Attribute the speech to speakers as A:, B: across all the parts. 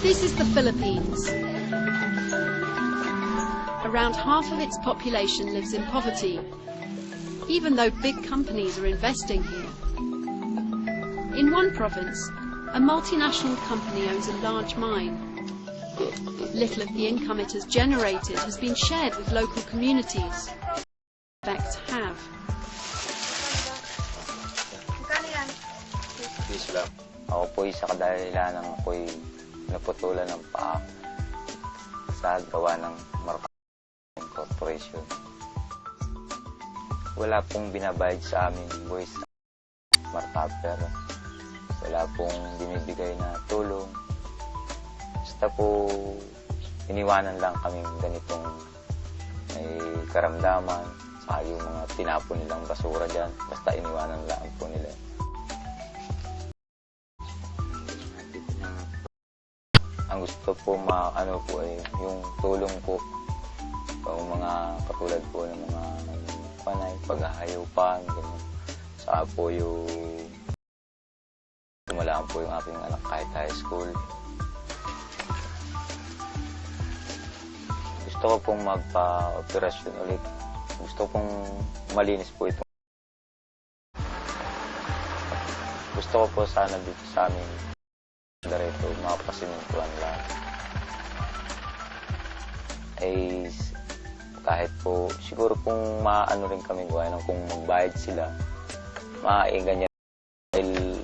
A: This is the Philippines. Around half of its population lives in poverty, even though big companies are investing here. In one province, a multinational company owns a large mine. Little of the income it has generated has been shared with local communities. Effects have.
B: Islam. Ako po'y sa kadahilanan ako'y naputulan ng paa sa gawa ng Marketing Corporation. Wala pong binabayad sa amin, boys, markapper. Wala pong binibigay na tulong. Basta po, iniwanan lang kami ganitong may karamdaman, saka yung mga tinapon nilang basura dyan. Basta iniwanan lang po nila. Ang gusto po yung tulong po yung mga katulad po ng mga panay, paghahayupan, ganyan. Saka po yung tumalaan po yung aking anak kahit high school. Gusto ko pong magpa-operasyon ulit. Gusto pong malinis po ito. Gusto ko po sana dito sa amin direto, mapasimentuhan lahat. Ay, kahit po, siguro kung maano rin kami gawa kung magbayad sila, ganyan. Dahil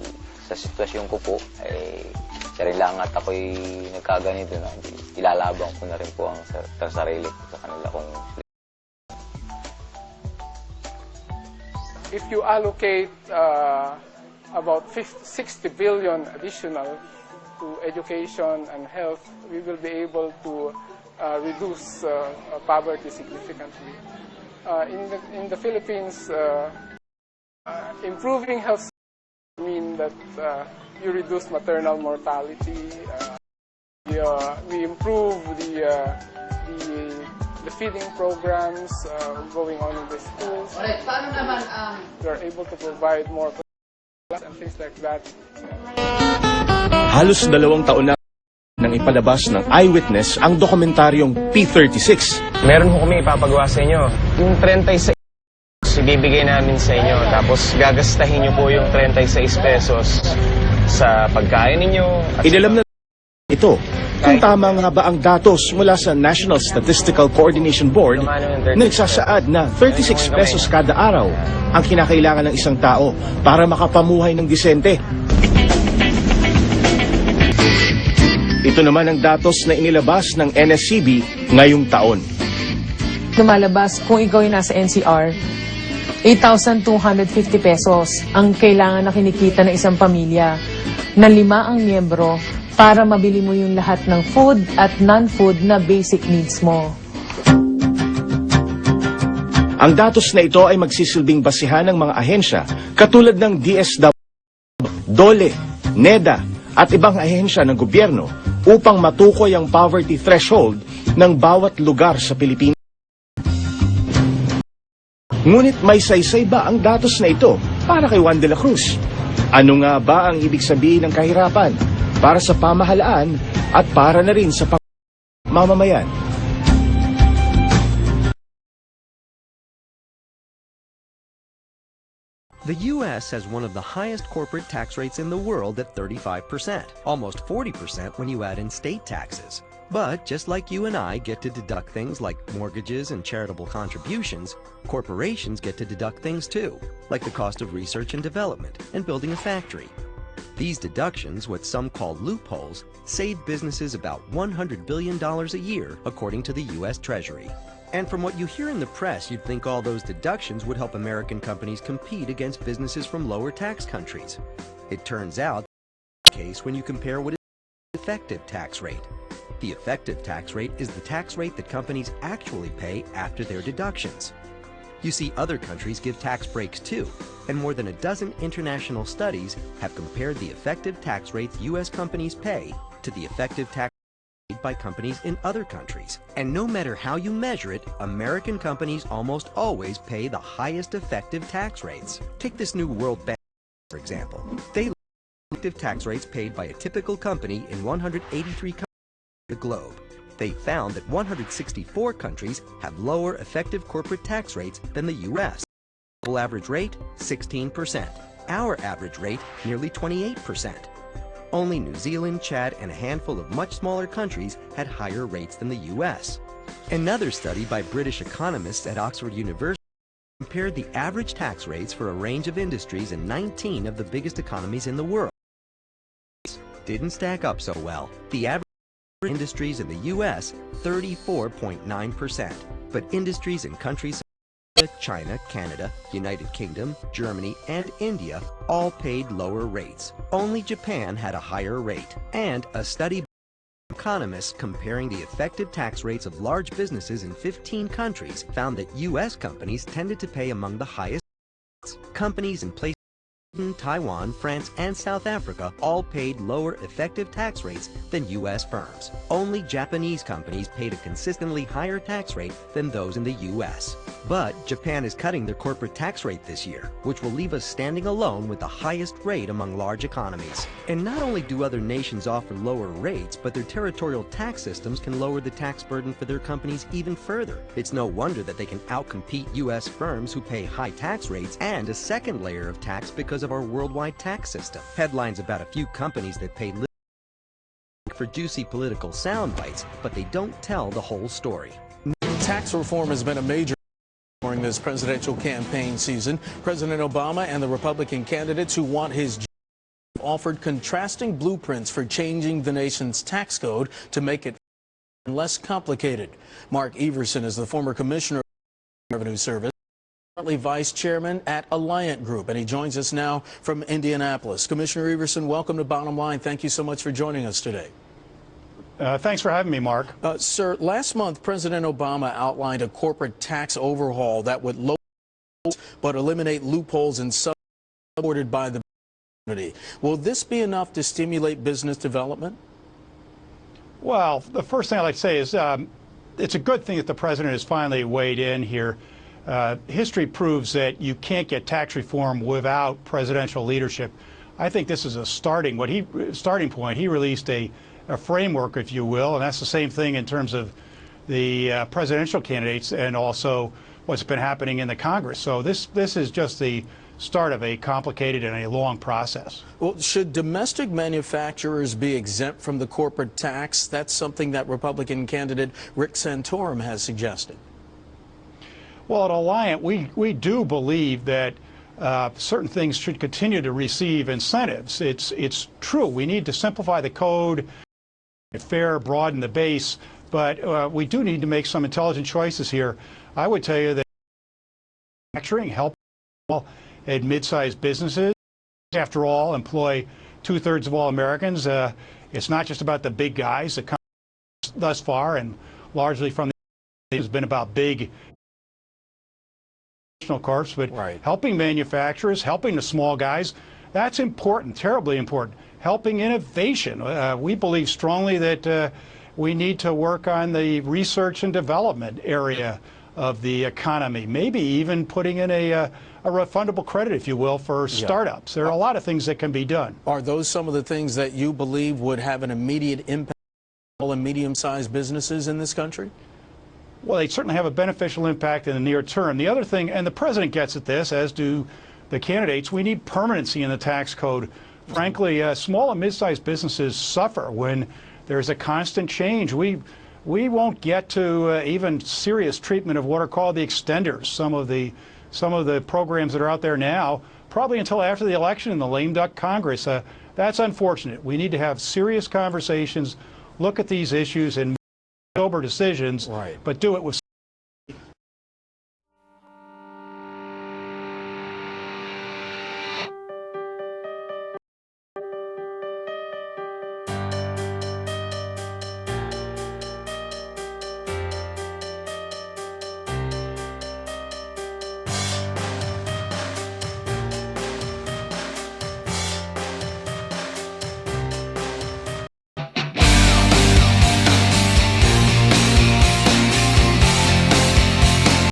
B: sa sitwasyon ko po, ay sarili lang at ako'y nagkaganito na, ilalabang ko na rin po ang sarili ko sa kanila kung
C: if you allocate about 60 billion additional to education and health, we will be able to reduce poverty significantly. In the Philippines, improving health mean that you reduce maternal mortality. We improve the feeding programs going on in the schools. We are able to provide more and things like that.
D: Halos 2 taon na nang ipalabas ng Eyewitness ang dokumentaryong P36.
E: Meron ho kami ipapagawa sa inyo. Yung 36 ibibigay namin sa inyo. Tapos gagastahin nyo po yung 36 pesos sa pagkain ninyo.
D: Inalam na ito kung tama nga ba ang datos mula sa National Statistical Coordination Board na nagsasaad na 36 pesos kada araw ang kinakailangan ng isang tao para makapamuhay ng disente. Ito naman ang datos na inilabas ng NSCB ngayong taon.
F: Lumalabas kung ikaw ay nasa NCR, 8,250 pesos ang kailangan na kinikita ng isang pamilya na 5 ang miyembro para mabili mo yung lahat ng food at non-food na basic needs mo.
D: Ang datos na ito ay magsisilbing basihan ng mga ahensya katulad ng DSW, DOLE, NEDA at ibang ahensya ng gobyerno upang matukoy ang poverty threshold ng bawat lugar sa Pilipinas. Ngunit may saysay ba ang datos na ito para kay Juan de la Cruz? Ano nga ba ang ibig sabihin ng kahirapan para sa pamahalaan at para na rin sa mamamayan?
G: The U.S. has one of the highest corporate tax rates in the world at 35%, almost 40% when you add in state taxes. But just like you and I get to deduct things like mortgages and charitable contributions, corporations get to deduct things too, like the cost of research and development and building a factory. These deductions, what some call loopholes, save businesses about $100 billion a year, according to the U.S. Treasury. And from what you hear in the press, you'd think all those deductions would help American companies compete against businesses from lower tax countries. It turns out that's the case when you compare what is the effective tax rate. The effective tax rate is the tax rate that companies actually pay after their deductions. You see, other countries give tax breaks too, and more than a dozen international studies have compared the effective tax rates U.S. companies pay to the effective tax paid by companies in other countries. And no matter how you measure it, American companies almost always pay the highest effective tax rates. Take this new World Bank, for example. They effective tax rates paid by a typical company in 183 countries around the globe. They found that 164 countries have lower effective corporate tax rates than the U.S. Global average rate, 16%. Our average rate, nearly 28%. Only New Zealand, Chad, and a handful of much smaller countries had higher rates than the U.S. Another study by British economists at Oxford University compared the average tax rates for a range of industries in 19 of the biggest economies in the world. Didn't stack up so well. The average industries in the U.S., 34.9%, but industries in countries such as China, Canada, United Kingdom, Germany, and India all paid lower rates. Only Japan had a higher rate. And a study by economists comparing the effective tax rates of large businesses in 15 countries found that U.S. companies tended to pay among the highest rates. Companies in places Taiwan, France, and South Africa all paid lower effective tax rates than U.S. firms. Only Japanese companies paid a consistently higher tax rate than those in the U.S. But Japan is cutting their corporate tax rate this year, which will leave us standing alone with the highest rate among large economies. And not only do other nations offer lower rates, but their territorial tax systems can lower the tax burden for their companies even further. It's no wonder that they can outcompete U.S. firms who pay high tax rates and a second layer of tax because of our worldwide tax system. Headlines about a few companies that pay little for juicy political sound bites, but they don't tell the whole story.
H: Tax reform has been a major during this presidential campaign season. President Obama and the Republican candidates who want his job offered contrasting blueprints for changing the nation's tax code to make it less complicated. Mark Everson is the former commissioner of the Revenue Service, currently vice chairman at Alliant Group, and he joins us now from Indianapolis. Commissioner Everson, welcome to Bottom Line. Thank you so much for joining us today.
I: Thanks for having me, Mark.
H: Sir, last month, President Obama outlined a corporate tax overhaul that would lower but eliminate loopholes and supported by the community. Will this be enough to stimulate business development?
I: Well, the first thing I'd like to say is it's a good thing that the president has finally weighed in here. History proves that you can't get tax reform without presidential leadership. I think this is a starting point. He released a framework, if you will, and that's the same thing in terms of the presidential candidates and also what's been happening in the Congress. So this is just the start of a complicated and a long process.
H: Well, should domestic manufacturers be exempt from the corporate tax? That's something that Republican candidate Rick Santorum has suggested.
I: Well, at Alliant, we do believe that certain things should continue to receive incentives. It's true. We need to simplify the code, fair, broaden the base, but we do need to make some intelligent choices here. I would tell you that manufacturing help at mid-sized businesses, after all, employ 2/3 of all Americans. It's not just about the big guys that come thus far, and largely from the has been about big corps, but helping manufacturers, helping the small guys, that's important, terribly important. Helping innovation. We believe strongly that we need to work on the research and development area of the economy, maybe even putting in a refundable credit, if you will, for startups. There are a lot of things that can be done.
H: Are those some of the things that you believe would have an immediate impact on small and medium-sized businesses in this country?
I: Well, they certainly have a beneficial impact in the near term. The other thing, and the president gets at this, as do the candidates, we need permanency in the tax code. Frankly, small and mid-sized businesses suffer when there's a constant change. We won't get to even serious treatment of what are called the extenders, some of the programs that are out there now, probably until after the election in the lame duck Congress. That's unfortunate. We need to have serious conversations, look at these issues, and make sober decisions, but do it with